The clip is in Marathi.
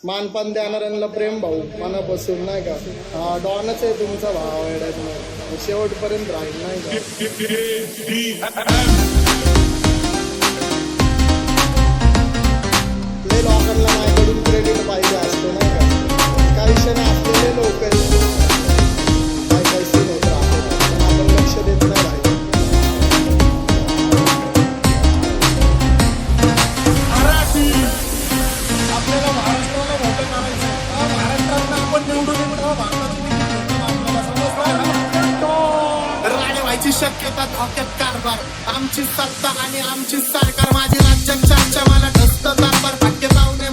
मानपान देणाऱ्यांना प्रेम भाऊ मनापासून नाही का. हा डॉनच आहे तुमचा भाव येण्यात शेवटपर्यंत राहील नाही का. लय लोकांना माझ्याकडून क्रेडिट पाहिजे असतो नाही का. काही क्षण असलेले लोक काय काही सीन होत राहतात पण आपण लक्ष देत नाही राहील. आपल्याला महाराष्ट्राला मोठं करायचं. महाराष्ट्रात आपण निवडून राणे व्हायची शक्यता धोक्यात कारभार. आमची सत्ता आणि आमची सरकार माझी राज्यात चर्चा मला ढसत कारभार भाग्य जाऊने